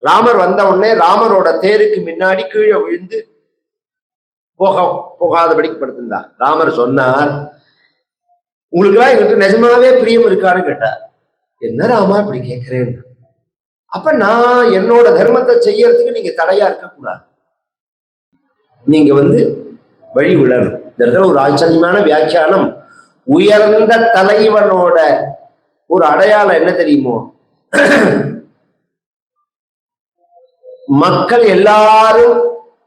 ராமர் வந்த உடனே ராமரோட தேருக்கு முன்னாடி கீழே விழுந்து போகாதபடிக்கு படுத்திருந்தார். ராமர் சொன்னார், உங்களுக்குலாம் எங்கிட்ட நிஜமாவே பிரியம் இருக்கான்னு கேட்டார். என்ன ராமா இப்படி கேட்கிறேன்? அப்ப நான் என்னோட தர்மத்தை செய்யறதுக்கு நீங்க தடையா இருக்கக்கூடாது, நீங்க வழி விடணும். இந்த ஒரு ஆச்சரியமான வியாக்கியானம். உயர்ந்த தலைவனோட ஒரு அடையாளம் என்ன தெரியுமோ, மக்கள் எல்லாரும்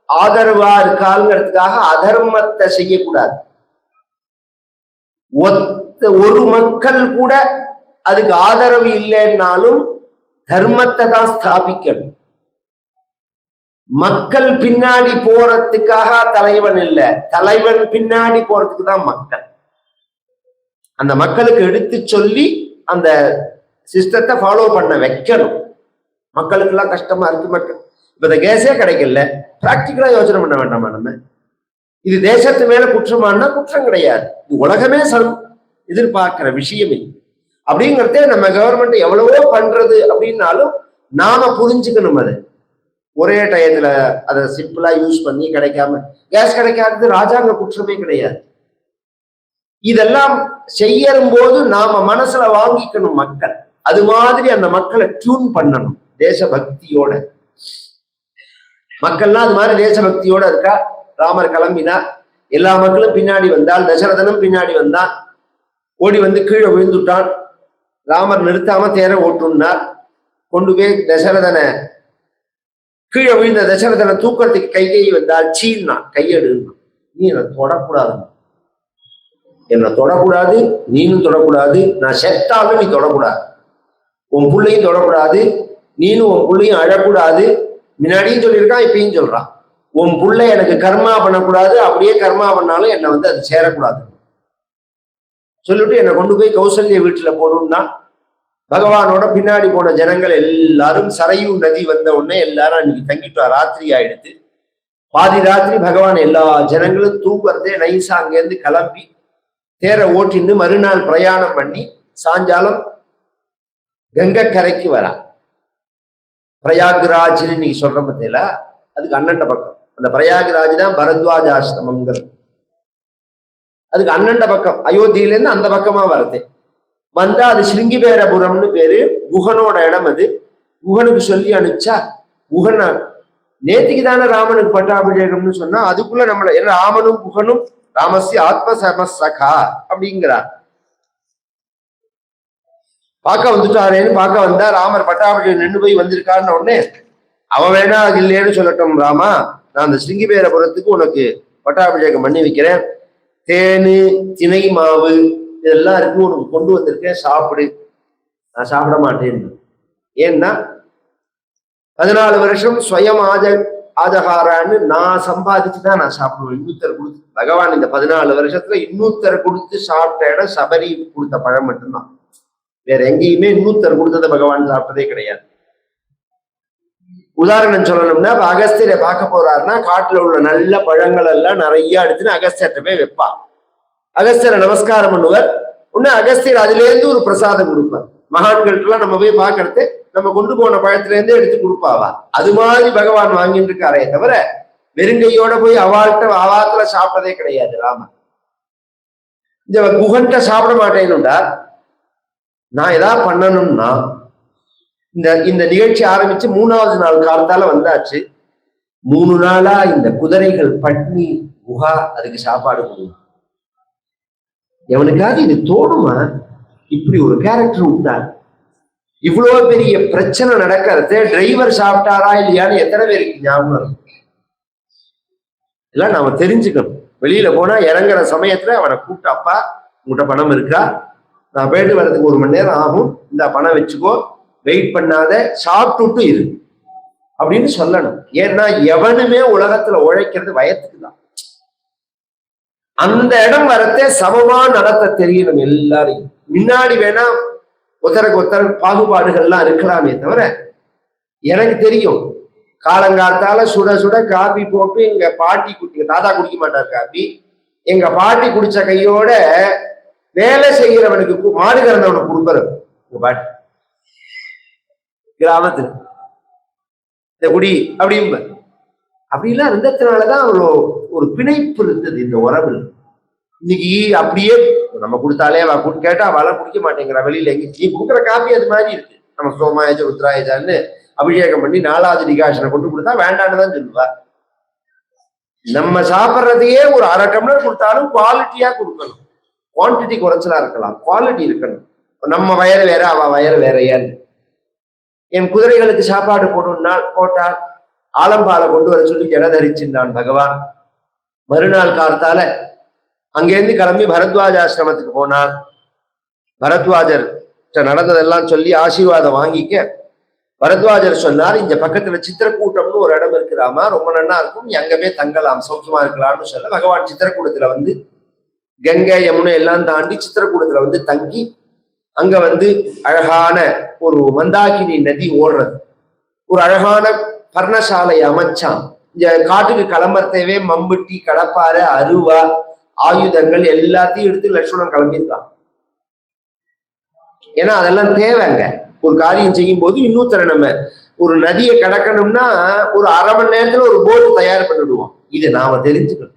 ஆதரவா இருக்காங்கிறதுக்காக அதர்மத்தை செய்யக்கூடாது. ஒரு மக்கள் கூட அதுக்கு ஆதரவு இல்லைன்னாலும் தர்மத்தை தான் ஸ்தாபிக்கணும். மக்கள் பின்னாடி போறதுக்காக தலைவன் இல்லை, தலைவன் பின்னாடி போறதுக்கு தான் மக்கள். அந்த மக்களுக்கு எடுத்து சொல்லி அந்த சிஸ்டத்தை ஃபாலோ பண்ண வைக்கணும். மக்களுக்கு எல்லாம் கஷ்டமா இருக்கு, மக்கள் இப்ப இந்த கேஸே கிடைக்கல, பிராக்டிக்கலா யோசனை பண்ண வேண்டாமா? நம்ம இது தேசத்து மேல குற்றமானா குற்றம் கிடையாது, இது உலகமே எதிர்பார்க்கிற விஷயமே. அப்படிங்கிறதே நம்ம கவர்மெண்ட் எவ்வளவோ பண்றது அப்படின்னாலும் நாம புரிஞ்சுக்கணும். அது ஒரே டயத்துல அதை சிம்பிளா யூஸ் பண்ணி கிடைக்காம கேஸ் கிடைக்காதது ராஜாங்க குற்றமே கிடையாது. இதெல்லாம் செய்யும் போது நாம மனசுல வாங்கிக்கணும் மக்கள். அது மாதிரி அந்த மக்களை டியூன் பண்ணணும் தேசபக்தியோட. மக்கள்லாம் அது மாதிரி தேசபக்தியோட இருக்கா. ராமர் கிளம்பினார், எல்லா மக்களும் பின்னாடி வந்தால், தசரதனும் பின்னாடி வந்தான். ஓடி கீழே விழுந்துட்டான். ராமர் நிறுத்தாம தேர ஓட்டுனார். கொண்டு போய் தசரதனை கீழே விழுந்த தசரதனை தூக்கத்துக்கு கை வந்தால் சீன்னா கையெடுனா, நீ என்னை தொடக்கூடாது, என்னை தொடக்கூடாது, நீனும் தொடக்கூடாது, நான் செத்தாலும் நீ தொடக்கூடாது, உன் பிள்ளையும் தொடக்கூடாது, நீனும் உன் பிள்ளையும் அழக்கூடாது. முன்னாடியும் சொல்லியிருக்கான், இப்பயும் சொல்றான். உன் பிள்ளை எனக்கு கர்மா பண்ணக்கூடாது, அப்படியே கர்மா பண்ணாலும் என்னை அது சேரக்கூடாது சொல்லிட்டு என்னை கொண்டு போய் கௌசல்ய வீட்டுல போடணும்னா, பகவானோட பின்னாடி போன ஜனங்கள் எல்லாரும் சரையூ நதி வந்த உடனே எல்லாரும் அன்னைக்கு தங்கிட்டா. ராத்திரி ஆயிடுத்து. பாதி ராத்திரி பகவான் எல்லா ஜனங்களும் தூக்கத்தே நைசா அங்கேருந்து கிளம்பி தேரை ஓட்டின்னு மறுநாள் பிரயாணம் பண்ணி சாயங்காலம் கங்கை கரைக்கு வரா. பிரயாக்ராஜ்னு நீ சொல்ற பத்தியில அதுக்கு அண்ணண்ட பக்கம். அந்த பிரயாக்ராஜ் தான் பரத்வாஜ ஆசிரமங்கிறது. அதுக்கு அண்ணண்ட பக்கம், அயோத்தியிலேருந்து அந்த பக்கமா வருது. வந்தா அது ஸ்ருங்கிபேரபுரம்னு பேரு. குகனோட இடம் அது. குகனுக்கு சொல்லி அனுப்பிச்சா, குகன் நேத்திக்கு தானே ராமனுக்கு பட்டாபிஷேகம்னு சொன்னா, அதுக்குள்ள நம்மள ராமனும் குகனும் ராமஸ்ய ஆத்ம சமசகா அப்படிங்கிறார். பார்க்க வந்துட்டாரேன்னு பார்க்க வந்தா, ராமர் பட்டாபிஷேகம் நின்று போய் வந்திருக்காருன்னு உடனே அவன் வேணா அது இல்லைன்னு சொல்லட்டும், ராமா நான் அந்த ஸ்ருங்கிபேரபுரத்துக்கு உனக்கு பட்டாபிஷேகம் பண்ணி வைக்கிறேன், தேனு திணை மாவு இதெல்லாம் இருக்கு, உனக்கு கொண்டு வந்திருக்கேன், சாப்பிடு. நான் சாப்பிட மாட்டேன். ஏன்னா 14 வருஷம் ஸ்வயம் ஆஜகாரான்னு நான் சம்பாதிச்சுதான் நான் சாப்பிடுவேன். இன்னொருத்தர் கொடுத்து, பகவான் இந்த 14 வருஷத்துல இன்னொருத்தர் கொடுத்து சாப்பிட்ட இடம் சபரி கொடுத்த பழம் மட்டும்தான். வேற எங்கேயுமே இன்னொருத்தர் கொடுத்ததை பகவான் சாப்பிட்டதே கிடையாது. உதாரணம் சொல்லணும்னா, இப்ப அகஸ்தியரை பார்க்க போறாருன்னா காட்டுல உள்ள நல்ல பழங்கள் எல்லாம் நிறைய எடுத்துன்னு அகஸ்தியர்கிட்ட போய் வைப்பா. அகஸ்தியரை நமஸ்காரம் பண்ணுவார். உடனே அகஸ்தியர் அதுல இருந்து ஒரு பிரசாதம் கொடுப்பார். மகான்கள்லாம் நம்ம போய் பார்க்கறது நம்ம கொண்டு போன பழத்துல இருந்து எடுத்து கொடுப்பாவா. அது மாதிரி பகவான் வாங்கிட்டு இருக்காரே தவிர வெறுங்கையோட போய் அவாத்துல சாப்பிட்டதே கிடையாது ராமன். இந்த குகன்கிட்ட சாப்பிட மாட்டேன்னுடா. நான் ஏதாவது பண்ணணும்னா, இந்த நிகழ்ச்சி ஆரம்பிச்சு 3வது நாள் காலத்தால வந்தாச்சு. 3 நாளா இந்த குதிரைகள் பட்னி, குஹா அதுக்கு சாப்பாடு கொடுக்கும். எவனுக்காவது இது தோணுமா? இப்படி ஒரு கேரக்டர் உண்டா? இவ்வளவு பெரிய பிரச்சனை நடக்கிறது டிரைவர் சாப்பிட்டாரா இல்லையான்னு எத்தனை பேருக்கு ஞாபகம்? எல்லாம் நாம தெரிஞ்சுக்கணும். வெளியில போனா இறங்குற சமயத்துல அவனை கூப்பிட்டு, அப்பா உங்கள்கிட்ட பணம் இருக்கா, நான் போயிட்டு வர்றதுக்கு 1 மணி நேரம் ஆகும், இந்த பணம் வச்சுக்கோ, வெயிட் பண்ணாத, சாப்பிட்டுட்டு இரு அப்படின்னு சொல்லணும். ஏன்னா எவனுமே உலகத்துல உழைக்கிறது வயத்துக்கு தான். அந்த இடம் வரத்தே சமமா நடத்த தெரியணும் எல்லாரையும். முன்னாடி வேணா ஒருத்தருக்கு ஒருத்தர் பாகுபாடுகள்லாம் இருக்கலாமே தவிர, எனக்கு தெரியும் காலங்காலத்தால சுட சுட காபி போட்டு எங்க பாட்டி தாத்தா குடிக்க மாட்டார் காபி, எங்க பாட்டி குடிச்ச கையோட வேலை செய்கிறவனுக்கு மாடு கறந்தவனுக்கு கொடுக்கறது உங்க பாட்டி கிராமத்துல. இந்த குடி அப்படிம்ப. அப்படிலாம் இருந்ததுனாலதான் அவ்வளோ ஒரு பிணைப்பு இருந்தது இந்த உறவில். இன்னைக்கு அப்படியே நம்ம கொடுத்தாலே அவ கேட்டா அவளை குடிக்க மாட்டேங்கிறா. வெளியில எங்க நீ கொடுக்குற காப்பி அது மாதிரி இருக்கு. நம்ம சோமாயஜ ருத்ராயஜான்னு அபிஷேகம் பண்ணி 4வது டிகாஷனை கொண்டு கொடுத்தா வேண்டான்னு தான் சொல்லுவா. நம்ம சாப்பிட்றதையே ஒரு 1/2 டம்ளர் கொடுத்தாலும் குவாலிட்டியா கொடுக்கணும். குவான்டிட்டி குறைச்சலா இருக்கலாம், குவாலிட்டி இருக்கணும். நம்ம வயறு வேற அவ வயறு வேறையான்னு. என் குதிரைகளுக்கு சாப்பாடு போட்டால் ஆலம்பாலை கொண்டு வர சொல்லி ஜடதரிச்சிருந்தான் பகவான். மறுநாள் காலத்தால அங்கேருந்து கிளம்பி பரத்வாஜ ஆசிரமத்துக்கு போனான். பரத்வாஜர் நடந்ததெல்லாம் சொல்லி ஆசீர்வாதம் வாங்கிக்க பரத்வாஜர் சொன்னார், இந்த பக்கத்துல சித்திரக்கூட்டம்னு ஒரு இடம் இருக்கிறாமா, ரொம்ப நன்னா இருக்கும், நீ அங்கமே தங்கலாம், சௌக்கியமா இருக்கலாம்னு சொல்ல பகவான் சித்திரக்கூடத்துல வந்து கங்கை யமுனை எல்லாம் தாண்டி சித்திரக்கூடத்துல வந்து தங்கி அங்க வந்து அழகான ஒரு மந்தாகினி நதி ஓடுறது, ஒரு அழகான பர்ணசாலை அமைச்சான். இந்த காட்டுக்கு கிளம்புறதேவே மம்புட்டி கடப்பாறை அருவா ஆயுதங்கள் எல்லாத்தையும் எடுத்து லட்சுமணன் கிளம்பியிருக்கான். ஏன்னா அதெல்லாம் தேவைங்க. ஒரு காரியம் செய்யும் போது இன்னொருத்தர நம்ம ஒரு நதியை கடக்கணும்னா ஒரு 1/2 மணி நேரத்துல ஒரு போட்டு தயார் பண்ணிடுவோம். இதை நாம தெரிஞ்சுக்கணும்.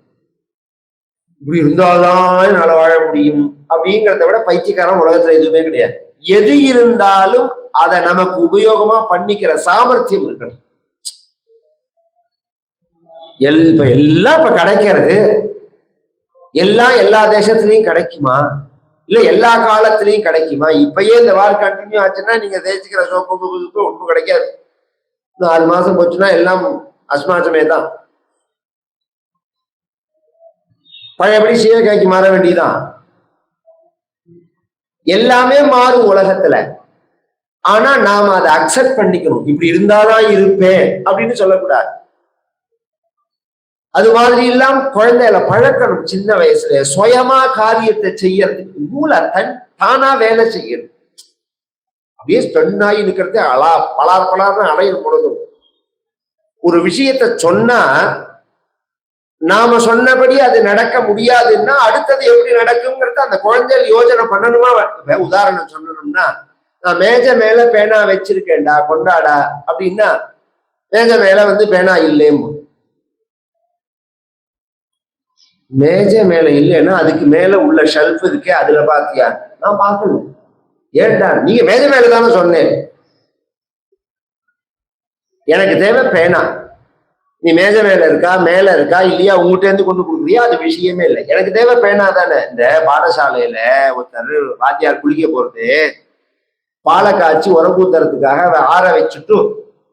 இப்படி இருந்தால்தான் என்னால வாழ முடியும் அப்படிங்கிறத விட பைத்தியக்காரன் உலகத்துல எதுவுமே கிடையாது. எது இருந்தாலும் அதை நமக்கு உபயோகமா பண்ணிக்கிற சாமர்த்தியம் இருக்கணும். எல்லாம் இப்ப கிடைக்கிறது, எல்லாம் எல்லா தேசத்திலையும் கிடைக்குமா? இல்ல எல்லா காலத்திலையும் கிடைக்குமா? இப்பயே இந்த வார் கண்டினியூ ஆச்சுன்னா நீங்க தேய்ச்சிக்கிற சோப்பு ஒன்றும் கிடைக்காது. 4 மாசம் போச்சுன்னா எல்லாம் அஸ்மாசமே தான். பழையபடி சீவகாய்க்கு மாற வேண்டியதான். எல்லாமே மாறும் உலகத்துல. ஆனா நாம அதை அக்செப்ட் பண்ணிக்கணும். இப்படி இருந்தாதான் இருப்பேன் அப்படின்னு சொல்லக்கூடாது. அது மாதிரி எல்லாம் குழந்தைகளை பழக்கணும். சின்ன வயசுல சுயமா காரியத்தை செய்யறதுக்கு தானா வேலை செய்யணும். அப்படியே ஸ்டன்னாகி நிற்கிறது பலார்னு அலையும் பொழுதும் ஒரு விஷயத்த சொன்னா நாம சொன்னபடி அது நடக்க முடியாதுன்னா அடுத்தது எப்படி நடக்குங்கிறத அந்த குழந்தைகள் யோசனை பண்ணணுமா? உதாரணம் சொல்லணும்னா, நான் மேஜ மேல பேனா வச்சிருக்கேன்டா கொண்டாடா அப்படின்னா மேஜ மேல வந்து பேனா இல்லேமோ. மேஜ மேல இல்லைன்னா அதுக்கு மேல உள்ள ஷெல்ஃப் இருக்கே அதுல பாத்தியா? நான் பார்க்கணும். ஏன்டா நீங்க மேஜ மேலதானே சொன்னேன், எனக்கு தேவை பேனா. நீ மேஜ மேல இருக்கா மேல இருக்கா இல்லையா உங்ககிட்ட இருந்து கொண்டு கொடுக்குறியா அது விஷயமே இல்லை. எனக்கு தேவை பேனா தானே. இந்த பாடசாலையில ஒருத்தர் வாத்தியார் குளிக்க போறது பாலை காய்ச்சி உரக்கூத்துறதுக்காக ஆற வச்சுட்டு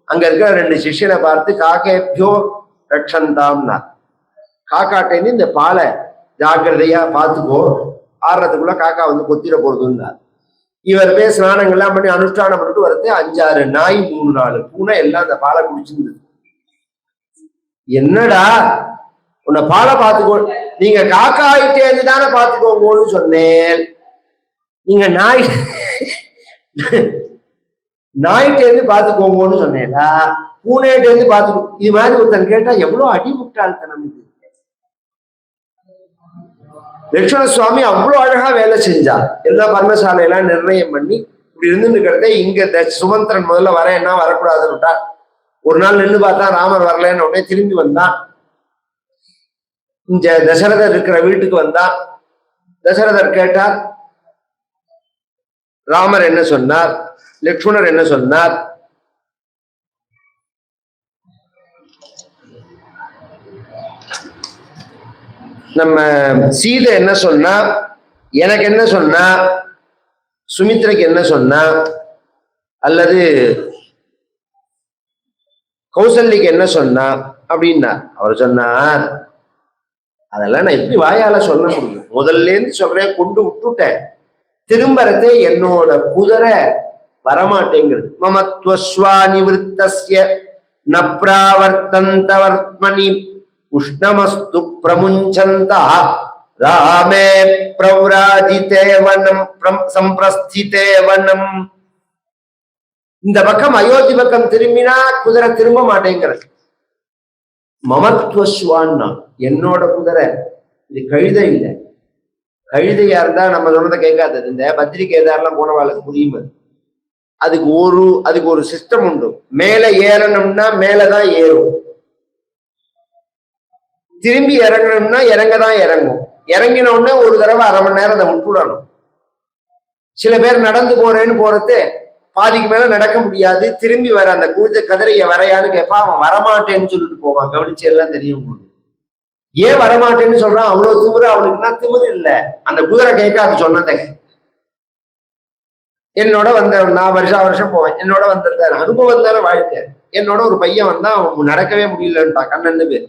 அங்க இருக்கிற 2 சிஷ்யனை பார்த்து காக்கேபியோ ரக்ஷந்தாம்னா, காக்காட்டேன்னு இந்த பாலை ஜாக்கிரதையா பார்த்துக்கோ, ஆடுறதுக்குள்ள காக்கா வந்து கொத்திர போறதுன்னா. இவர் போய் ஸ்நானங்கள்லாம் பண்ணி அனுஷ்டானம் பண்ணிட்டு வரது 5-6 நாய் 3-4 பூனை எல்லாம் அந்த பாலை குடிச்சிருந்தது. என்னடா உன்னை பாலை பார்த்துக்கோ, நீங்க காக்கா ஆயிட்டேன்னு தானே பார்த்துக்கோங்கன்னு சொன்னேன், நீங்க நாய்கிட்டேருந்து பார்த்துக்கோங்கன்னு சொன்னேடா, பூனைகிட்டேருந்து பார்த்துக்கோ. இது மாதிரி ஒருத்தன் கேட்டா எவ்வளவு அடிமுட்டாள்தனம் இது. லட்சுமண சுவாமி அவ்வளவு அழகா வேலை செஞ்சார். எல்லா பர்ணசாலையெல்லாம் நிர்ணயம் பண்ணி இப்படி இருந்துட்டு இங்க சுமந்திரன் முதல்ல வரேன்னா வரக்கூடாதுன்னு விட்டார். ஒரு நாள் நின்று பார்த்தா ராமர் வரலன்னு உடனே திரும்பி வந்தான். இங்க தசரதர் இருக்கிற வீட்டுக்கு வந்தான். தசரதர் கேட்டார், ராமர் என்ன சொன்னார், லட்சுமணர் என்ன சொன்னார்? நம்ம சீதை என்ன சொன்னா, எனக்கு என்ன சொன்னா, சுமித்ரைக்கு என்ன சொன்னா, அல்லது கௌசல்யக்கு என்ன சொன்னா அப்படின்னா அவர் சொன்னார், அதெல்லாம் நான் எப்படி வாயால சொல்ல முடியும், முதல்ல இருந்து சொல்றேன், கொண்டு விட்டுட்டேன், திரும்பறதே என்னோட குதிரை வரமாட்டேங்கிறது. மமத்வஸ்வானிவிருத்தஸ்ய நப்ராவர்த்தந்தவர்த்மனி உஷ்ணமஸ்து பிரமுஞ்சந்தா ராமே பிரவ்ராஜிதே வனம் சம்பிரஸ்திதே வனம். இந்த பக்கம் அயோத்தி பக்கம் திரும்பினா குதிரை திரும்ப மாட்டேங்கிறது. மமத்வஸ்வான்னா என்னோட குதிரை, இது கழுதை இல்லை. கழுதையா இருந்தா நம்ம சொன்னதை கேட்காதது. இந்த பத்திரிகை எதாரெல்லாம் போனவாளுக்கு புரியும். அதுக்கு ஒரு சிஸ்டம் உண்டு. மேல ஏறணும்னா மேலதான் ஏறும், திரும்பி இறங்கணும்னா இறங்கதான் இறங்கும். இறங்கின உடனே ஒரு தடவை 1/2 மணி நேரம் அதை விட்டுடணும். சில பேர் நடந்து போறேன்னு போறது பாதிக்கு மேல நடக்க முடியாது, திரும்பி வர அந்த கூச்ச கதிரைய வரையான்னு கேட்பா, அவன் வரமாட்டேன்னு சொல்லிட்டு போவான். கவனிச்சு எல்லாம் தெரியும். ஏன் வரமாட்டேன்னு சொல்றான்? அவ்வளவு திமிரு அவனுக்குன்னா திமிரு இல்ல, அந்த குதிரை கேட்க அது சொன்னதை. என்னோட வந்த நான் வருஷம் போவேன், என்னோட வந்திருந்தாரு, அனுபவம் தானே வாழ்க்கை. என்னோட ஒரு பையன் வந்தா அவன் நடக்கவே முடியலன்ட்டான், கண்ணன்னு பேர்.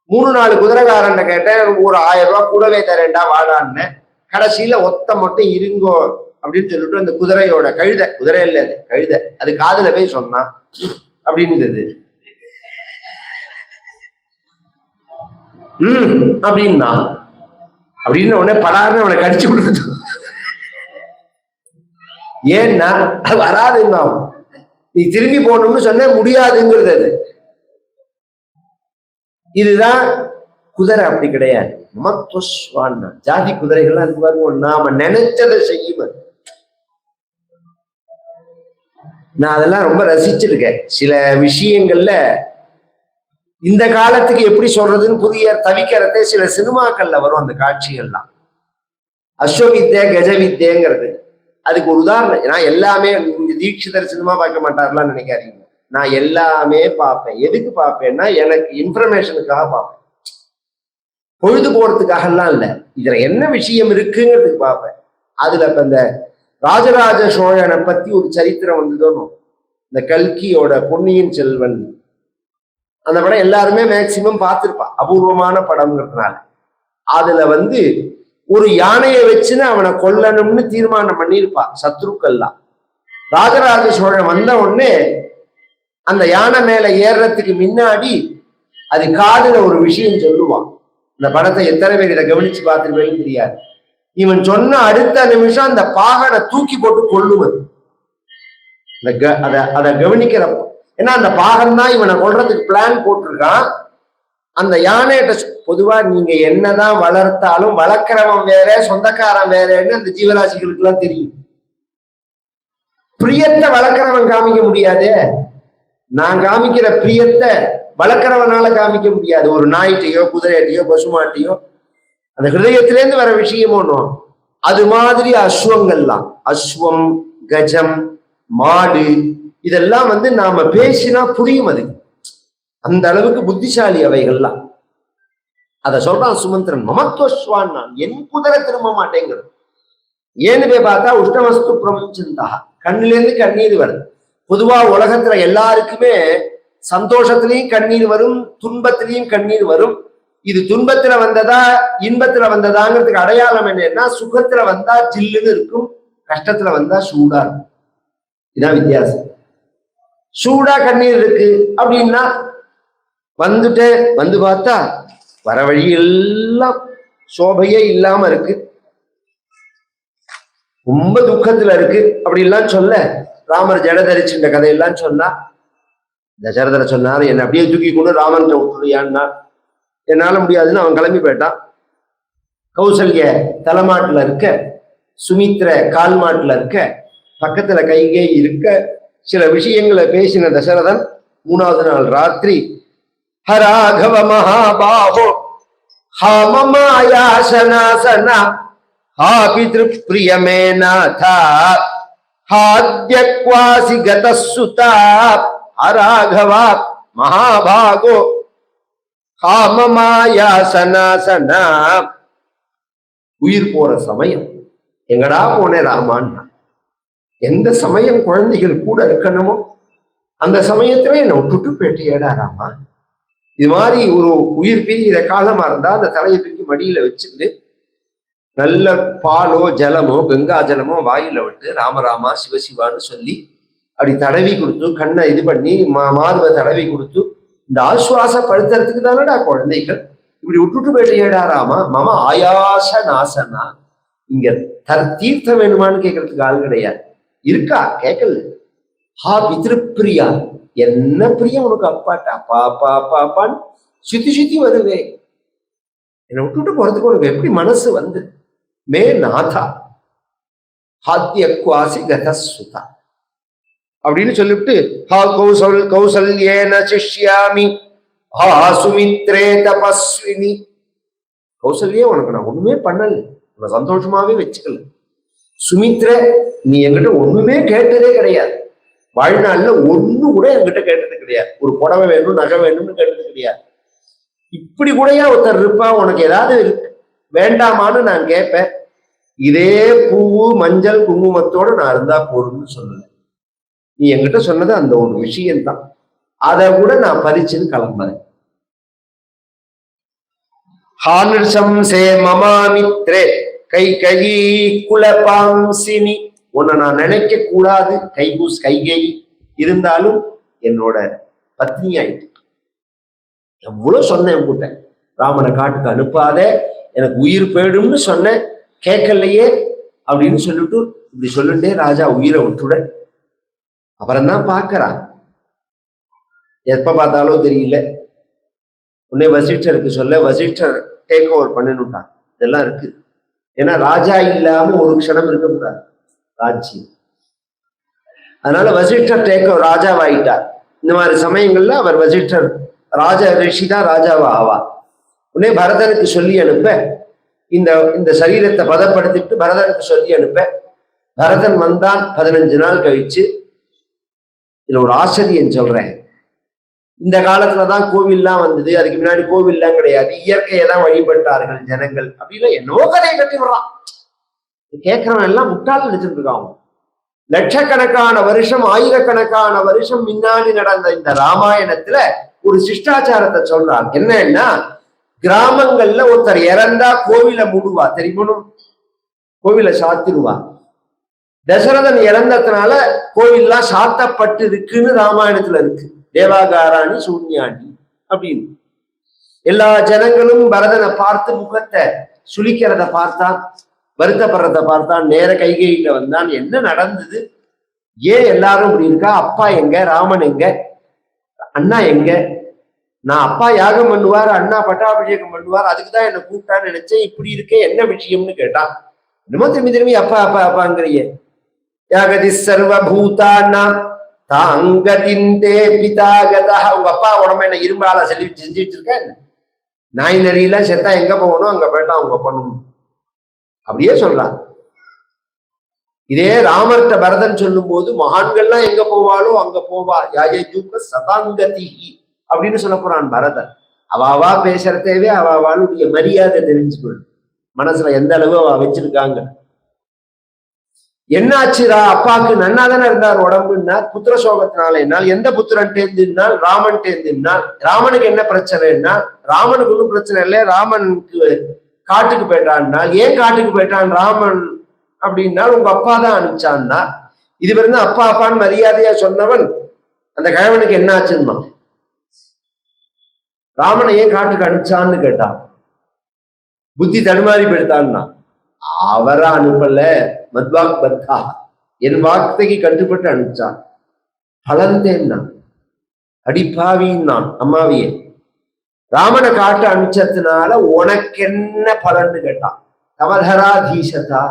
3-4 குதிரைக்காரன் கேட்டேன், ஒரு 1000 ரூபாய் கூடவே தரேன்டா வாடான்னு. கடைசியில ஒத்த மட்டும் இருங்கோ அப்படின்னு சொல்லிட்டு அந்த குதிரையோட குதிரை இல்ல அது கழுதை, அது காதுல போய் சொன்னான் அப்படின்றது. அப்படின்னா அப்படின்னு உடனே படாருன்னு அவனை கடிச்சு கொடுத்து. ஏன்னா அது வராதுங்க, நீ திரும்பி போகணும்னு சொன்ன முடியாதுங்கிறது. அது இதுதான் குதிரை. அப்படி கிடையாது. ஜாதி குதிரைகள்லாம் இருக்கு பாருங்க, நாம நினைச்சதை செய்யும். நான் அதெல்லாம் ரொம்ப ரசிச்சிருக்கேன். சில விஷயங்கள்ல இந்த காலத்துக்கு எப்படி சொல்றதுன்னு புரிய தவிக்கிறதே சில சினிமாக்கள்ல வரும் அந்த காட்சிகள்லாம். அஸ்வவித்யா கஜவித்யங்கிறது அதுக்கு ஒரு உதாரணம். நான் எல்லாமே, தீட்சிதர் சினிமா பார்க்க மாட்டார்லாம் நினைக்காதீங்க, நான் எல்லாமே பார்ப்பேன். எதுக்கு பார்ப்பேன்னா எனக்கு இன்ஃபர்மேஷனுக்காக பார்ப்பேன், பொழுது போறதுக்காக எல்லாம் இல்ல, இதுல என்ன விஷயம் இருக்குங்கிறதுக்கு பார்ப்பேன். அதுல இப்ப இந்த ராஜராஜ சோழனை பத்தி ஒரு சரித்திரம் வந்ததோனும், இந்த கல்கியோட பொன்னியின் செல்வன் அந்த படம் எல்லாருமே மேக்சிமம் பார்த்திருப்பா, அபூர்வமான படம்ங்கிறதுனால. அதுல ஒரு யானையை வச்சுன்னு அவனை கொல்லணும்னு தீர்மானம் பண்ணியிருப்பா சத்ருக்கள்லாம். ராஜராஜ சோழன் வந்த உடனே அந்த யானை மேல ஏறுறதுக்கு முன்னாடி அது காதுல ஒரு விஷயம் சொல்லுவான். இந்த படத்தை எத்தனை பேர் இதை கவனிச்சு பார்த்துருப்பேன்னு தெரியாது. இவன் சொன்ன அடுத்த நிமிஷம் அந்த பாகனை தூக்கி போட்டு கொள்ளுவது. அதை கவனிக்கிறப்ப, ஏன்னா அந்த பாகன் தான் இவனை கொள்றதுக்கு பிளான் போட்டிருக்கான். அந்த யானைகிட்ட பொதுவா நீங்க என்னதான் வளர்த்தாலும் வளர்க்கிறவன் வேற சொந்தக்காரன் வேறன்னு அந்த ஜீவராசிகளுக்கு எல்லாம் தெரியும். பிரியத்தை வளர்க்கிறவன் காமிக்க முடியாதே. நான் காமிக்கிற பிரியத்தை வளர்க்கிறவனால காமிக்க முடியாது. ஒரு நாய்ட்டையோ குதிரையட்டையோ பசுமாட்டையோ அந்த ஹிருதயத்திலேருந்து வர விஷயம் ஒண்ணும். அது மாதிரி அஸ்வங்கள்லாம், அஸ்வம் கஜம் மாடு, இதெல்லாம் நாம பேசினா புரியும். அது அந்த அளவுக்கு புத்திசாலி அவைகள்லாம். அத சொல்றான் சுமந்திரன், மமத்வஸ்வான், நான் என் குதிரை திரும்ப மாட்டேங்கிறது. ஏன்னு போய் பார்த்தா உஷ்ணவஸ்து பிரபஞ்சந்தா, கண்ணிலேருந்து கண்ணீர் வருது. பொதுவா உலகத்துல எல்லாருக்குமே சந்தோஷத்திலையும் கண்ணீர் வரும், துன்பத்திலையும் கண்ணீர் வரும். இது துன்பத்துல வந்ததா இன்பத்துல வந்ததாங்கிறதுக்கு அடையாளம் என்னன்னா, சுகத்துல வந்தா ஜில்லுன்னு இருக்கும், கஷ்டத்துல வந்தா சூடா இருக்கும். இதான் வித்தியாசம். சூடா கண்ணீர் இருக்கு அப்படின்னா வந்து பார்த்தா வர வழி எல்லாம் சோபையே இல்லாம இருக்கு, ரொம்ப துக்கத்துல இருக்கு. அப்படிலாம் சொல்ல ராமர் ஜடதரிச்சுன்ற கதையெல்லாம் சொன்னா, தசரதரை சொன்னார், என்னை அப்படியே தூக்கி கொண்டு ராமன் விட்டுறியான்னா, என்னால முடியாதுன்னு அவன் கிளம்பி போயிட்டான். கௌசல்ய தலைமாட்டுல இருக்க, சுமித்ர கால் மாட்டுல இருக்க, பக்கத்துல கைகே இருக்க, சில விஷயங்களை பேசின தசரதன் 3வது நாள் ராத்திரி, ஹராகவ மகாபாஹோ ஹாமமாயாசனாசனா ஹா பித்ருப்ரியமே நாதா ஹாத்யக்வாசி கதசுதா ஹராகவா மகாபாகோ ஹாமமாயாசனாசனா. உயிர் போற சமயம் எங்கடா போனே ராமான்னா, எந்த சமயம் குழந்தைகள் கூட இருக்கணுமோ அந்த சமயத்துல என்னை விட்டுட்டு பேட்டியேடா ராமா. இது மாதிரி ஒரு உயிர் பிரிகிற காலமா இருந்தா அந்த தலையை தூக்கி மடியில வச்சுட்டு நல்ல பாலோ ஜலமோ கங்கா ஜலமோ வாயில விட்டு ராமராமா சிவசிவான்னு சொல்லி அப்படி தடவி கொடுத்து, கண்ணை இது பண்ணி மார்பை தடவி கொடுத்து இந்த ஆசுவாசப்படுத்துறதுக்கு தானடா குழந்தைகள். இப்படி விட்டுட்டு பேட்டியேடா ராமா. மம ஆயாச நாசனா. இங்க தீர்த்தம் வேணுமான்னு கேட்கறதுக்கு ஆள் கிடையாது. இருக்கா? கேட்கல. ஹா பித்ருப்பிரியா, என்ன பிரியம் உனக்கு அப்பாட்டா, பாப்பா பாப்பான்னு சுத்தி வருவே, என்னை விட்டுட்டு போறதுக்கு உனக்கு எப்படி மனசு மே நாதா ஹாத்தியக்வாசி கதசுதா. அப்படின்னு சொல்லிவிட்டு கௌசல்யேன சிஷ்யாமி ஹா சுமித்ரே தபஸ்வினி. கௌசல்யே, உனக்கு நான் ஒண்ணுமே பண்ணல, உன்னை சந்தோஷமாவே வச்சுக்கல. சுமித்ர, நீ என்கிட்ட ஒண்ணுமே கேட்டதே கிடையாது, வாழ்நாள்ல ஒண்ணு கூட என்கிட்ட கேட்டது கிடையாது. ஒரு புடவை வேணும், நகை வேணும்னு கேட்டது கிடையாது. இப்படி கூடயா ஒருத்தர் இருப்பா? உனக்கு ஏதாவது வேண்டாமான்னு நான் கேட்பேன். இதே பூவு மஞ்சள் குங்குமத்தோட நான் இருந்தா போறேன்னு சொன்னேன். நீ என்கிட்ட சொன்னது அந்த ஒரு விஷயம்தான், அதை கூட நான் பறிச்சுன்னு கிளம்புறேன். ஹானிர்சம்சே மமாமித்ரே கைகயி குலபாம்சினி. உன்னை நான் நினைக்க கூடாது கைகை இருந்தாலும் என்னோட பத்னி ஆயிட்டு. எவ்வளவு சொன்னேன் உங்ககிட்ட, ராமனை காட்டுக்கு அனுப்பாத, எனக்கு உயிர் போயிடும்னு சொன்னேன், கேட்கலையே அப்படின்னு சொல்லிட்டு இப்படி சொல்லிட்டே ராஜா உயிரை விட்டுட. அப்புறம்தான் பாக்குறான், எப்ப பார்த்தாலும் தெரியல. உன்னை வசிஷ்டருக்கு சொல்ல, வசிஷ்டர் டேக் ஓவர் பண்ணினுட்டான். இதெல்லாம் இருக்கு. ஏன்னா ராஜா இல்லாம ஒரு க்ஷணம் இருக்கக்கூடாது ராஜ்யம். அதனால வசிஷ்டர் டேக் ஓவர், ராஜாவாயிட்டார். இந்த மாதிரி சமயங்கள்ல அவர் வசிஷ்டர் ராஜா ரிஷி தான் ராஜாவா ஆவா. உடனே பரதனுக்கு சொல்லி அனுப்ப, இந்த சரீரத்தை பதப்படுத்திட்டு பரதனுக்கு சொல்லி அனுப்ப. பரதன் வந்தான் 15 நாள் கழிச்சு. இதுல ஒரு ஆச்சரியம் சொல்றேன். இந்த காலத்துலதான் கோவில்லாம் வந்தது, அதுக்கு முன்னாடி கோவில்லாம் கிடையாது, இயற்கையை தான் வழிபட்டார்கள் ஜனங்கள் அப்படின்னா என்னவோ கதையை கட்டி விடுறான். கேட்கறவன் எல்லாம் முட்டாள் நினைச்சிட்டு இருக்கான். லட்சக்கணக்கான வருஷம், ஆயிரக்கணக்கான வருஷம் முன்னாடி நடந்த இந்த ராமாயணத்துல ஒரு சிஷ்டாச்சாரத்தை சொல்றான். என்னன்னா, கிராமங்கள்ல ஒருத்தர் இறந்தா கோவில மூடுவா, தெரியுமா? கோவில சாத்திடுவா. தசரதன் இறந்ததுனால கோவில்லாம் சாத்தப்பட்டு இருக்குன்னு ராமாயணத்துல இருக்கு. தேவாகாராணி சூன்யாண்டி அப்படின்னு. எல்லா ஜனங்களும் பரதனை பார்த்து முகத்தை சுளிக்கிறத பார்த்தான், வருத்தப்படுறத பார்த்தான். நேர கைகையில வந்தான். என்ன நடந்தது? ஏன் எல்லாரும் இப்படி இருக்கா? அப்பா எங்க? ராமன் எங்க? அண்ணா எங்க? நான் அப்பா யாகம் பண்ணுவார், அண்ணா பட்டாபிஷேகம் பண்ணுவார், அதுக்குதான் என்ன கூப்பிட்டான்னு நினைச்சேன். இப்படி இருக்கேன், என்ன விஷயம்னு கேட்டான். என்னமோ திரும்பி அப்பா அப்பா அப்பாங்கிறிய. யாகதி சர்வபூதானா தாங்கதிந்தே பிதாகதா. உங்க அப்பா உடம்பு என்ன இரும்பால செஞ்சுட்டு இருக்க? நாய் நரியெல்லாம் செத்தா எங்க போகணும், அங்க போயிட்டா அவங்க பண்ணணும் அப்படியே சொல்றான். இதே ராமர்கிட்ட பரதன் சொல்லும் போது, மகான்கள்லாம் எங்க போவாளோ அங்க போவா, யாஜூக்க சதாங்கதி அப்படின்னு சொல்ல போறான் பரதன். அவாவா பேசுற தேவை, அவாவாளுடைய மரியாதை தெரிஞ்சுக்கணும், மனசுல எந்த அளவு அவ வச்சிருக்காங்க. என்ன ஆச்சுரா? அப்பாவுக்கு நன்னா தானே இருந்தார் உடம்புன்னா, புத்திர சோகத்தினால. என்னால் எந்த புத்திரன் தேர்ந்தினால்? ராமன் தேர்ந்தினால். ராமனுக்கு என்ன பிரச்சனைன்னா? ராமனுக்கு ஒன்றும் பிரச்சனை இல்லை, ராமனுக்கு காட்டுக்கு போயிட்டான்னா. ஏன் காட்டுக்கு போயிட்டான் ராமன் அப்படின்னா, உங்க அப்பா தான் அனுப்பிச்சான்னா. இது வந்து அப்பா அப்பான்னு மரியாதையா சொன்னவன் அந்த கழவனுக்கு என்ன ஆச்சுன்னா, ராமனை ஏன் காட்டுக்கு அனுப்பிச்சான்னு கேட்டான். புத்தி தடுமாறி போயிட்டான்னா, அவரா அனுப்பல, மத்வாக் பத்தா, என் வார்த்தைக்கு கட்டுப்பட்டு அனுப்பிச்சான். பலந்தேன்னா, அடிப்பாவின்னான் அம்மாவியே. ராமனை காட்டு அனுப்பிச்சதுனால உனக்கு என்ன பலன்னு கேட்டான். தவதரா தீசதா,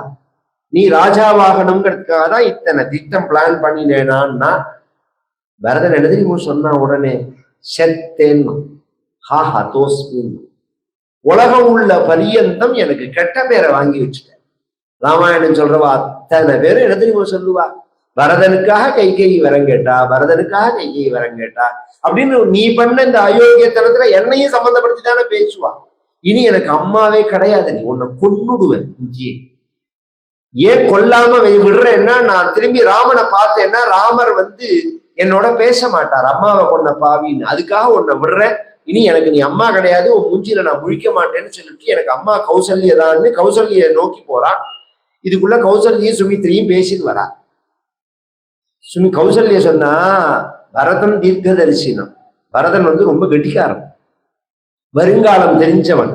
நீ ராஜாவாகணுங்கிறதுக்காக தான் இத்தனை திட்டம் பிளான் பண்ணினேனான்னா. பரதன் என்ன தெரியுமோ சொன்னா உடனே? செத்தேன்னு. ஹாஹா தோஸ்மின், உலகம் உள்ள பரியந்தம் எனக்கு கெட்ட பேரை வாங்கி வச்சுட்டேன். ராமாயணம் சொல்றவா அத்தனை பேரும் என்ன தெரியுமா சொல்லுவா? பரதனுக்காக கைகை வரம் கேட்டா, பரதனுக்காக கைகை வரம் கேட்டா அப்படின்னு. நீ பண்ண இந்த அயோக்கியத்தனத்துல என்னையும் சம்பந்தப்படுத்தி தானே பேசுவா. இனி எனக்கு அம்மாவே கிடையாது, நீ உன்னை கொன்னுடுவேன். ஏன் கொல்லாம விடுறேன்னா, நான் திரும்பி ராமனை பார்த்தேன்னா ராமர் என்னோட பேச மாட்டார், அம்மாவை கொன்ன பாவின்னு. அதுக்காக உன்னை விடுறேன். இனி எனக்கு நீ அம்மா கிடையாது, உன் மூஞ்சில நான் முழிக்க மாட்டேன்னு சொல்லிட்டு எனக்கு அம்மா கௌசல்யதான்னு கௌசல்ய நோக்கி போறான். இதுக்குள்ள கௌசல்யும் சுமித்ரியும் பேசிட்டு வரா. கௌசல்ய சொன்னா, பரதன் தீர்க்கதரிசினம். பரதன் ரொம்ப கெட்டிக்காரன், வருங்காலம் தெரிஞ்சவன்.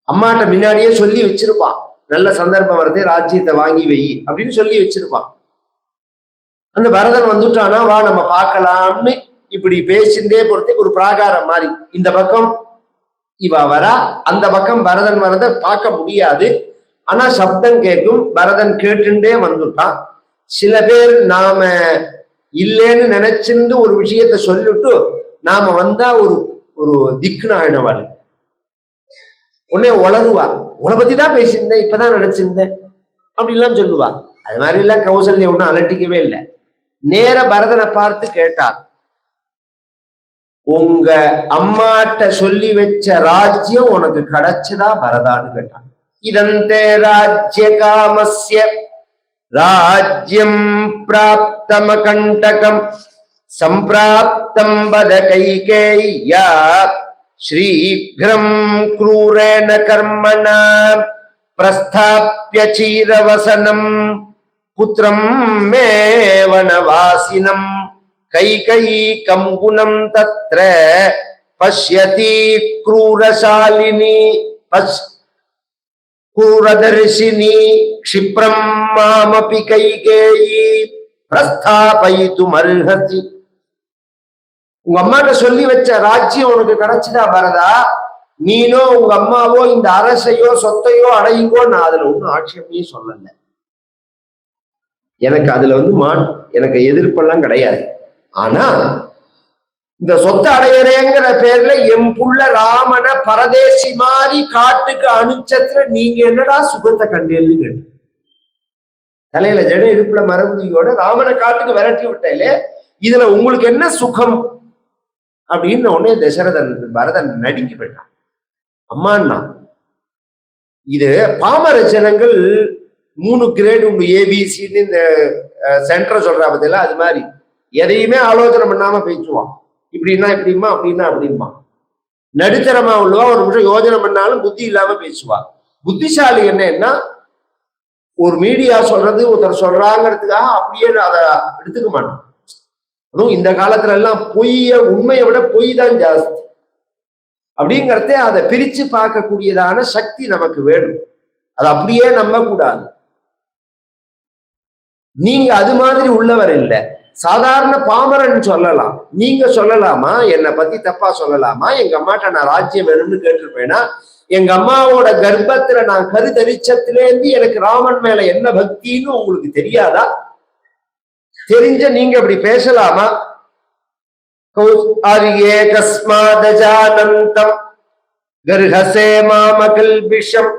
அம்மாட்ட முன்னாடியே சொல்லி வச்சிருப்பான், நல்ல சந்தர்ப்பம் வரதே ராஜ்யத்தை வாங்கி வை அப்படின்னு சொல்லி வச்சிருப்பான். அந்த பரதன் வந்துட்டானா, வா நம்ம பார்க்கலாம்னு இப்படி பேசிண்டே போறதுக்கு ஒரு பிராகாரம் மாதிரி. இந்த பக்கம் இவ வரா, அந்த பக்கம் பரதன் வரத பார்க்க முடியாது. ஆனா சப்தம் கேட்கும். பரதன் கேட்டுண்டே வந்துட்டான். சில பேர் நாம இல்லைன்னு நினைச்சிருந்து ஒரு விஷயத்த சொல்லிட்டு நாம வந்தா ஒரு ஒரு திக்குன்னு ஆயிடுவாள். உடனே உளருவா, உன்னை பத்தி தான் பேசியிருந்தேன், இப்பதான் நினைச்சிருந்தேன் அப்படின்லாம் சொல்லுவா. அது மாதிரி எல்லாம் கௌசல்யா ஒன்னும் அலட்டிக்கவே இல்லை. நேர பரதனை பார்த்து கேட்டார், உங்க அம்மாட்ட சொல்லி வச்ச ராஜ்யம் உனக்கு கிடைச்சதா பரதான்னு கேட்டான். இதந்தே ராஜ்ய காமஸ்ய ராஜ்யம் பிராப்தமகண்டகம் சம்பிராப்தம் வத கைகேய்யா ஸ்ரீக்ரம் க்ரூரேண கர்மண பிரஸ்தாப்ய சீரவசனம் புத்திரம் மே வனவாசினம் கைகைகம் குணம் தத்ர பஷ்யதி க்ரூரசாலினி க்ரூரதர்ஷினி க்ஷிப்ரம் மாமபி கைகேயி பிரஸ்தாபயிதும் அர்ஹதி. உங்க அம்மாட்ட சொல்லி வச்ச ராஜ்யம் உனக்கு கிடைச்சதா பரதா, நீனோ உங்க அம்மாவோ இந்த அரசையோ சொத்தையோ அடையுங்கோ, நான் அதுல ஒன்னும் ஆட்சேபையும் சொல்லல. எனக்கு அதுல எனக்கு எதிர்ப்பெல்லாம் கிடையாது. ஆனா இந்த சொத்தை அடையறேங்கிற பேர்ல என் புள்ள ராமனை பரதேசி மாதிரி காட்டுக்கு அனுப்பிச்சதுல நீங்க என்னடா சுகத்தை கண்டேன்னு கேட்டு, தலையில ஜட இடுப்புல மரபுதியோட ராமனை காட்டுக்கு விரட்டி விட்டாலே இதுல உங்களுக்கு என்ன சுகம் அப்படின்னு உடனே தசரதன் பரதன் நடுங்கி போயிட்டான். அம்மான்னா இது பாமர ஜனங்கள் 3 கிரேடு உண்டு, ஏபிசின்னு இந்த சென்டர் சொல்றா பத்தில, அது மாதிரி எதையுமே ஆலோசனை பண்ணாம பேசுவான். இப்படின்னா இப்படிமா, அப்படின்னா அப்படிமா. நடுத்தரமா உள்ளவா ஒரு நிமிஷம் யோஜனை பண்ணாலும் புத்தி இல்லாம பேசுவா. புத்திசாலி என்னன்னா ஒரு மீடியா சொல்றது ஒருத்தர் சொல்றாங்கிறதுக்காக அப்படியே அதை எடுத்துக்க மாட்டோம். அதுவும் இந்த காலத்துல எல்லாம் உண்மையை விட பொய் தான் ஜாஸ்தி அப்படிங்கிறத அதை பிரிச்சு பார்க்கக்கூடியதான சக்தி நமக்கு வேணும். அது அப்படியே நம்ப கூடாது. நீங்க அது மாதிரி உள்ளவர் இல்லை, சாதாரண பாமரன் சொல்லலாம். நீங்க சொல்லலாமா, என்னை பத்தி தப்பா சொல்லலாமா? எங்க அம்மாட்ட நான் ராஜ்யம் வேணும்னு கேட்டிருப்பேனா? எங்க அம்மாவோட கர்ப்பத்துல நான் கருதரிச்சத்திலேருந்து எனக்கு ராமன் மேல என்ன பக்தின்னு உங்களுக்கு தெரியாதா? தெரிஞ்ச நீங்க அப்படி பேசலாமா? கஸ்மாதஜானந்தம் கர்ஹசே மாமகல்பிஷம்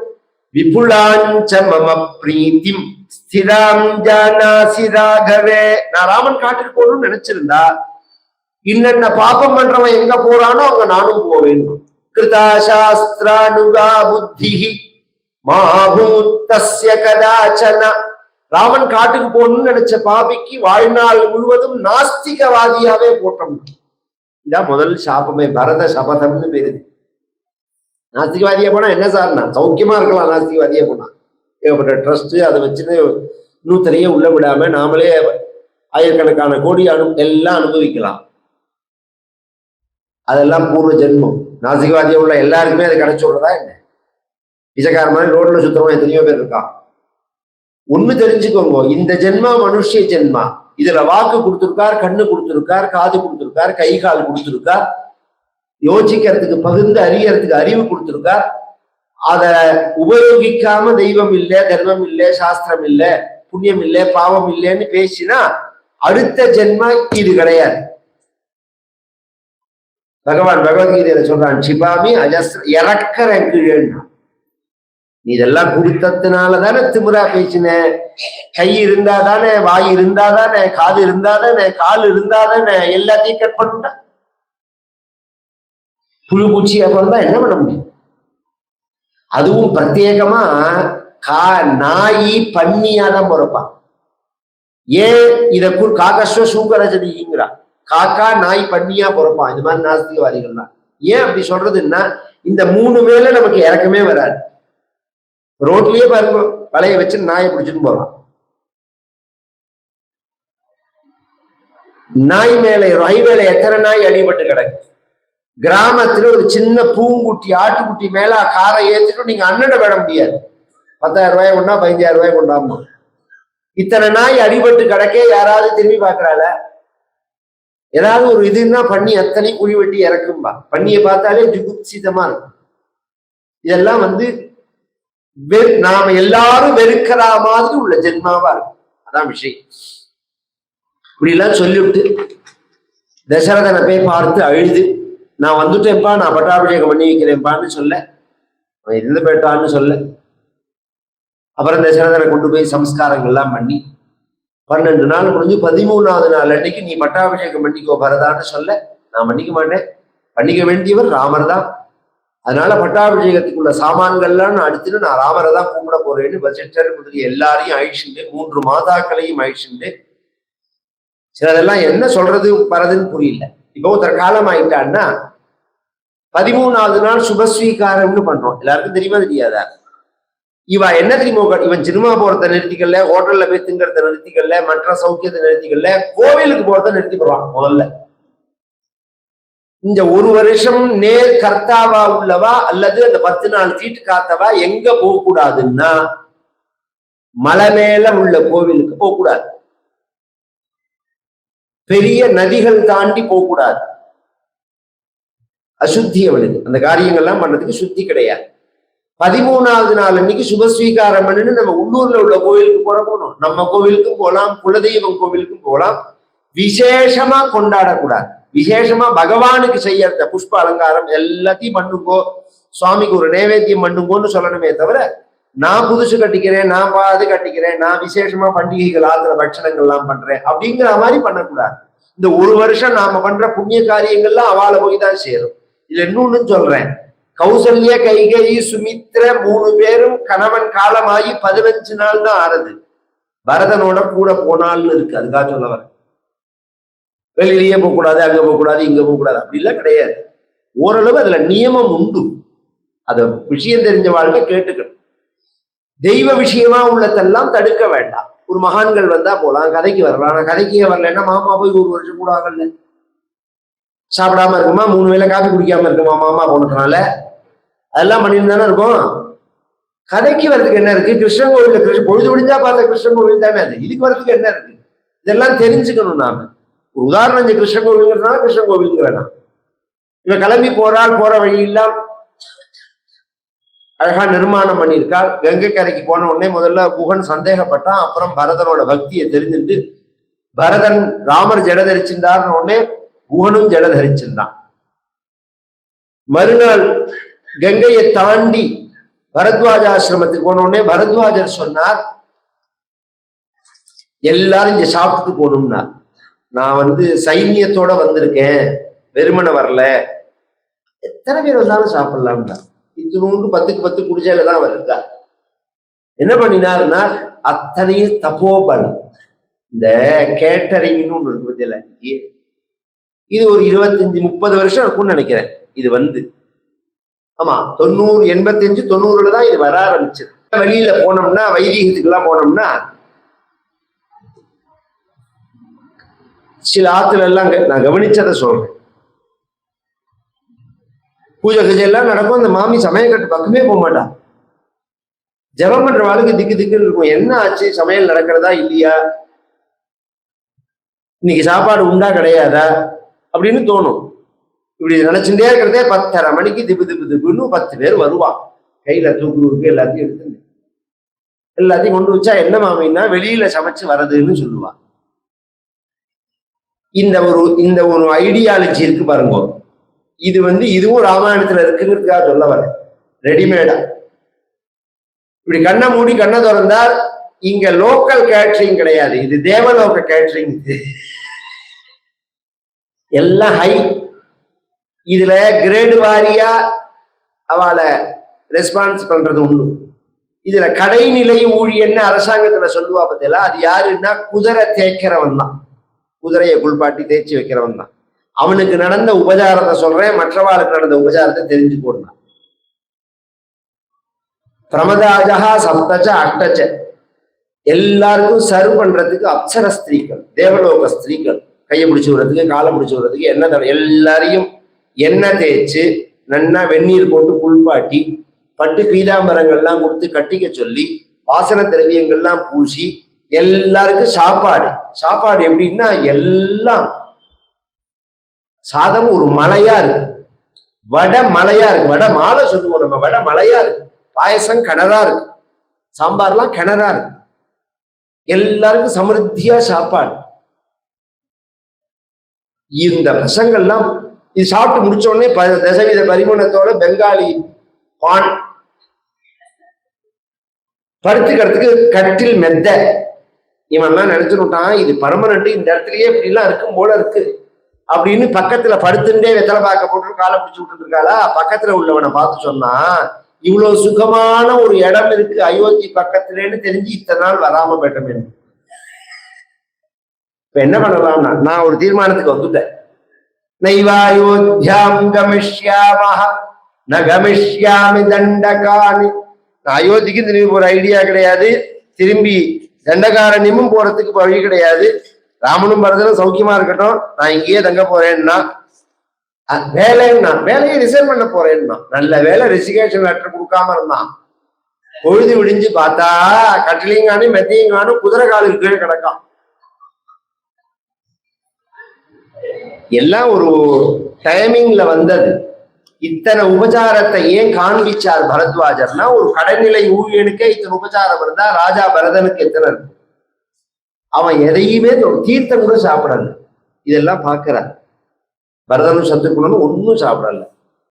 விபுலாஞ்ச மம பிரீத்திம் ஸ்திராம் ஜானாசி ராகவே. நான் ராமன் காட்டுக்கு போகணும்னு நினைச்சிருந்தா இன்னென்ன பாப்பம் பண்றவன் எங்க போறானோ அங்க நானும் போவேன். கிருதா சாஸ்திரானுகா புத்தி மாபூத்தஸ்ய கதாச்சன. ராமன் காட்டுக்கு போகணும்னு நினைச்ச பாபிக்கு வாழ்நாள் முழுவதும் நாஸ்திகவாதியாவே போட்டோம். இதான் முதல் சாபமே, பரத சபதம்னு பேரு. நாஸ்திகவாதியா போனா என்ன சார், நான் சௌக்கியமா இருக்கலாம். நாஸ்திகவாதியா போனா ஏகப்பட்ட ட்ரஸ்ட் அதை வச்சுன்னு இன்னொருத்தரையே உள்ள விடாம நாமளே ஆயிரக்கணக்கான கோடி எல்லாம் அனுபவிக்கலாம். அதெல்லாம் பூர்வ ஜென்மம். நாஸ்திகவாதியா உள்ள எல்லாருக்குமே அது கிடைச்சு விடுறதா என்ன? பிச்சைக்கார மாதிரி ரோட்ல சுத்தமா எத்தனையோ பேர் இருக்கான். ஒண்ணு தெரிஞ்சுக்கோங்க, இந்த ஜென்மா மனுஷ ஜென்மா. இதுல வாக்கு கொடுத்திருக்கார், கண்ணு கொடுத்திருக்கார், காது கொடுத்திருக்கார், கை கால் கொடுத்திருக்கார், யோசிக்கிறதுக்கு பகிர்ந்து அறியறதுக்கு அறிவு கொடுத்திருக்கார். அதை உபயோகிக்காம தெய்வம் இல்லை, தர்மம் இல்லை, சாஸ்திரம் இல்லை, புண்ணியம் இல்லை, பாவம் இல்லைன்னு பேசினா அடுத்த ஜென்மா இது கிடையாது. பகவான் பகவத்கீதையில சொல்றான், சிபாமி அஜஸ்ர, இறக்கிற கீழேன்னா. நீ இதெல்லாம் கொடுத்ததுனாலதானே திமுறா பேசின. கை இருந்தாதானே, வாய் இருந்தாதானே, காது இருந்தாதானே, கால் இருந்தாதானே எல்லாத்தையும் கட் பண்ணிட்ட. புழு பூச்சியா பிறந்தா என்ன பண்ண முடியும்? அதுவும் பிரத்யேகமா நாயி பன்னியாதான் பிறப்பான். ஏன் இத காகஸ்வ சூகரஜதிங்கிறா, காக்கா நாய் பன்னியா பிறப்பான். இந்த மாதிரி நாஸ்திகவாதிகள்லாம் ஏன் அப்படி சொல்றதுன்னா, இந்த 3 மேல நமக்கு இறக்கமே வராது. ரோட்லயே பாருங்க, வலைய வச்சு நாயை பிடிச்சுன்னு போறான். நாய் மேல ஹைவேல எத்தனை நாய் அடிபட்டு கிடக்கு. கிராமத்துல ஒரு சின்ன பூங்குட்டி ஆட்டுக்குட்டி மேல காரை ஏற்றிட்டு நீங்க அண்ணட விட முடியாது. 10,000 ரூபாய் கொண்டா, 15,000 ரூபாய் கொண்டாமா. இத்தனை நாய் அடிபட்டு கிடக்கே யாராவது திரும்பி பாக்குறாள? ஏதாவது ஒரு இதுன்னா பண்ணி அத்தனை குழி வெட்டி இறக்கும்பா. பண்ணியை பார்த்தாலே ஜுகுப்சிதமா இருக்கும். இதெல்லாம் நாம எல்லாரும் வெறுக்கிற மாதிரி உள்ள ஜென்மாவா இருக்கும். அதான் விஷயம். இப்படி எல்லாம் சொல்லிவிட்டு தசரதனை போய் பார்த்து அழுது, நான் வந்துட்டேன்ப்பா, நான் பட்டாபிஷேகம் பண்ணி வைக்கிறேன்ப்பான்னு சொல்ல, அவன் இருந்து போயிட்டான்னு சொல்ல. அப்புறம் தசரதனை கொண்டு போய் சம்ஸ்காரங்கள்லாம் பண்ணி 12 நாள் முடிஞ்சு 13வது நாள் அன்னைக்கு நீ பட்டாபிஷேகம் பண்ணிக்கோ பரதான்னு சொல்ல, நான் பண்ணிக்க மாட்டேன், பண்ணிக்க வேண்டியவர் ராமர் தான், அதனால பட்டாபிஷேகத்துக்குள்ள சாமான்கள்லாம் நான் அடுத்துட்டு நான் ராமரை தான் கும்பிட போறேன்னு வசிஷ்டர் முதலிய எல்லாரையும் அழிச்சுட்டு 3 மாதாக்களையும் அழிச்சுட்டு, சிலதெல்லாம் என்ன சொல்றது பரதுன்னு புரியல. இப்போ ஒருத்தர் காலம் ஆயிட்டான்னா 13வது நாள் சுபஸ்வீகாரம்னு பண்றோம். எல்லாருக்கும் தெரியுமா தெரியாதா? இவ என்ன தெரியுமோ, இவன் சினிமா போறத நிறுத்திக்கல, ஹோட்டல்ல போய் திங்கிறத நிறுத்திக்கல, மற்ற சௌக்கியத்தை நிறுத்திக்கல, கோவிலுக்கு போறத நிறுத்தி போடுறான். முதல்ல இந்த 1 வருஷம் நேர் கர்த்தாவா உள்ளவா அல்லது அந்த 10 நாள் தீட்டு காத்தவா எங்க போக கூடாதுன்னா மலை மேல உள்ள கோவிலுக்கு போக கூடாது, பெரிய நதிகள் தாண்டி போகக்கூடாது. அசுத்தி அவளுக்கு, அந்த காரியங்கள்லாம் பண்றதுக்கு சுத்தி கிடையாது. 13வது நாள் அன்னைக்கு சுபஸ்வீகாரம் பண்ணுன்னு நம்ம உள்ளூர்ல உள்ள கோவிலுக்கு போறோம், நம்ம கோவிலுக்கும் போகலாம், குலதெய்வம் கோவிலுக்கும் போகலாம். விசேஷமா கொண்டாடக்கூடாது, விசேஷமா பகவானுக்கு செய்யற புஷ்ப அலங்காரம் எல்லாத்தையும் பண்ணுங்கோ, சுவாமிக்கு ஒரு நைவேத்தியம் பண்ணுங்கோன்னு சொல்லணுமே தவிர, நான் புதுசு கட்டிக்கிறேன், நான் பாது கட்டிக்கிறேன், நான் விசேஷமா பண்டிகைகள் ஆத்திர பட்சணங்கள் எல்லாம் பண்றேன் அப்படிங்கிற மாதிரி பண்ணக்கூடாது. இந்த 1 வருஷம் நாம பண்ற புண்ணிய காரியங்கள்லாம் அவளை போய் தான் சேரும். இதுல இன்னொன்னு சொல்றேன், கௌசல்ய கைகை சுமித்ர 3 பேரும் கணவன் காலமாகி 15 நாள் தான் ஆறுது. பரதனோட கூட போனால்னு இருக்கு, அதுக்காக சொல்ல வர. வெளியிலேயே போகக்கூடாது, அங்க போகக்கூடாது, இங்க போகக்கூடாது அப்படிலாம் கிடையாது. ஓரளவு அதுல நியமம் உண்டு, அத விஷயம் தெரிஞ்ச வாழ்க்கை கேட்டுக்கணும். தெய்வ விஷயமா உள்ளதெல்லாம் தடுக்க வேண்டாம். ஒரு மகான்கள் வந்தா போலாம், கதைக்கு வரலாம். ஆனா கதைக்கே வரலன்னா மாமா போய் 1 வருஷம் கூட ஆகல, சாப்பிடாம இருக்குமா, 3 வேளை காபி குடிக்காம இருக்குமா மாமா போனதுனால, அதெல்லாம் பண்ணிட்டு தானே இருக்கும். கதைக்கு வர்றதுக்கு என்ன இருக்கு? கிருஷ்ணன் கோவில்ல பொழுது முடிஞ்சா பார்த்த கிருஷ்ணன் கோவில் தானே அது, இதுக்கு வர்றதுக்கு என்ன இருக்கு? இதெல்லாம் தெரிஞ்சுக்கணும் நாம. ஒரு உதாரணம், கிருஷ்ணன் கோவில்ங்கிறதுனால கிருஷ்ணன் கோவில்ங்கிறனா இவன் கிளம்பி போறாள், போற வழியெல்லாம் அழகா நிர்மாணம் பண்ணியிருக்காள். கங்கை கரைக்கு போன உடனே முதல்ல குகன் சந்தேகப்பட்டான், அப்புறம் பரதனோட பக்தியை தெரிஞ்சுட்டு பரதன் ராமர் ஜட தரிச்சிருந்தார்னு உடனே குகனும் ஜட தரிச்சிருந்தான். மறுநாள் கங்கையை தாண்டி பரத்வாஜ ஆசிரமத்துக்கு போன உடனே பரத்வாஜர் சொன்னார், எல்லாரும் இங்க சாப்பிட்டுட்டு போகணும்னா, நான் சைன்யத்தோட வந்திருக்கேன், வெறுமனை வரல, எத்தனை பேர் வந்தாலும் சாப்பிடலாம்னா, இத்தினூண்டு 10க்கு 10 குடிச்சால தான் வருதா. என்ன பண்ணினாருன்னா அத்தனையும் தப்போபலம். இந்த கேட்டரிங்னு ஒண்ணு இருக்கு பத்தியில, இது ஒரு 25-30 வருஷம் இருக்கும்னு நினைக்கிறேன். இது ஆமா 90, 85, 90ல தான் இது வர ஆரம்பிச்சது. வெளியில போனோம்னா, வைதீகத்துக்கு எல்லாம் போனோம்னா, சில ஆத்துல எல்லாம் நான் கவனிச்சதை சொல்றேன், பூஜை கஜை எல்லாம் நடக்கும், அந்த மாமி சமையல் பக்கமே போக மாட்டான். ஜபம் பண்ற வாழ்க்கை திக்கு திக்குன்னு இருக்கும். என்ன ஆச்சு, சமையல் நடக்கிறதா இல்லையா, இன்னைக்கு சாப்பாடு உண்டா கிடையாதா அப்படின்னு தோணும். இப்படி நினைச்சுட்டே இருக்கிறதே 10:30 மணிக்கு திப்பு திப்பு திப்புன்னு 10 பேர் வருவான், கையில தூக்கு எல்லாத்தையும் எடுத்து எல்லாத்தையும் கொண்டு வச்சா என்ன மாமின்னா வெளியில சமைச்சு வர்றதுன்னு சொல்லுவான். இந்த ஒரு ஐடியாலஜி இருக்கு பாருங்க, இது இதுவும் ராமாயணத்துல இருக்குங்கிறதுக்காக சொல்ல வர. ரெடிமேடா இப்படி கண்ணை மூடி கண்ணை திறந்தால் இங்க லோக்கல் கேட்டரிங் கிடையாது, இது தேவலோக கேட்டரிங். எல்லாம் ஹை. இதுல கிரேடு வாரியா அவளை ரெஸ்பான்ஸ் பண்றது உண்டு. இதுல கடைநிலை ஊழியன்னு அரசாங்கத்துல சொல்லுவா பத்தியா, அது யாருன்னா குதிரை தேய்க்கிறவன் தான், குதிரையை குளிப்பாட்டி தேய்ச்சி வைக்கிறவன் தான். அவனுக்கு நடந்த உபச்சாரத்தை சொல்றேன், மற்றவாளுக்கு நடந்த உபச்சாரத்தை தெரிஞ்சு போடலாம். பிரமதாஜா சப்தச்ச அஷ்டச்ச, எல்லாருக்கும் சர்வ் பண்றதுக்கு அப்சர ஸ்திரீகள், தேவலோக ஸ்திரீகள், கையை பிடிச்சு விடுறதுக்கு காலை பிடிச்சு விடுறதுக்கு எண்ணெய், எல்லாரையும் எண்ணெய் தேய்ச்சு நன்னா வெந்நீர் போட்டு குளிப்பாட்டி பட்டு பீதாம்பரங்கள்லாம் கொடுத்து கட்டிக்க சொல்லி வாசன திரவியங்கள்லாம் பூசி எல்லாருக்கும் சாப்பாடு எப்படின்னா, எல்லாம் சாதம் ஒரு மலையா இருக்கு, வடை மலையா இருக்கு, வடை மாலை சொல்லுவோம் நம்ம, வடை மலையா இருக்கு, பாயசம் கிணறா இருக்கு, சாம்பார்லாம் கிணறா இருக்கு. எல்லாருக்கும் சமிருத்தியா சாப்பாடு. இந்த பசங்கள்லாம் இது சாப்பிட்டு முடிச்ச உடனே தசவித பரிமாணத்தோட பெங்காலி பான் படுத்துக்கிறதுக்கு கட்டில் மெத்த. இவன்லாம் நினைச்சுட்டான் இது பர்மனண்ட், இந்த இடத்துலயே இப்படி எல்லாம் இருக்கும் போல இருக்கு அப்படின்னு பக்கத்துல படுத்துட்டே வெத்தலை பார்க்க போட்டு காலை பிடிச்சு விட்டு இருக்காளா. பக்கத்துல உள்ளவனை பார்த்து சொன்னா, இவ்வளவு சுகமான ஒரு இடம் இருக்கு அயோத்தி பக்கத்துலன்னு தெரிஞ்சு இத்தனை நாள் வராம போயிட்டோம். இப்ப என்ன பண்ணலாம்னா, நான் ஒரு தீர்மானத்துக்கு வந்துட்டேன். நைவாயோத்யாம் கமிஷ்யாமஹ ந கமிஷ்யாமி தண்டகானி. நான் அயோத்திக்கு திரும்பி போற ஐடியா கிடையாது, திரும்பி தண்டகாரண்யமும் போறதுக்கு வழி கிடையாது. ராமனும் பரதனும் சௌக்கியமா இருக்கட்டும், நான் இங்கேயே தங்க போறேன்னா. வேலையை ரிசைன் பண்ண போறேன்னா. நல்ல வேலை ரெசிகேஷன் லெட்டர் கொடுக்காம இருந்தான். பொழுது விடிஞ்சு பார்த்தா கட்டிலிங்கானும் மெத்தையங்கானும் குதிரை காலுக்கு கீழே கிடக்கான். எல்லாம் ஒரு டைமிங்ல வந்தது. இத்தனை உபச்சாரத்தை ஏன் காண்பிச்சார் பரத்வாஜர்னா, ஒரு கடைநிலை ஊழியனுக்கே இத்தனை உபச்சாரம் இருந்தா ராஜா பரதனுக்கு எத்தனை இருக்கு. அவன் எதையுமே தீர்த்தம் கூட சாப்பிடல. இதெல்லாம் பாக்குறார். பரதனும் சத்ருகுணனும் ஒன்னும் சாப்பிடல.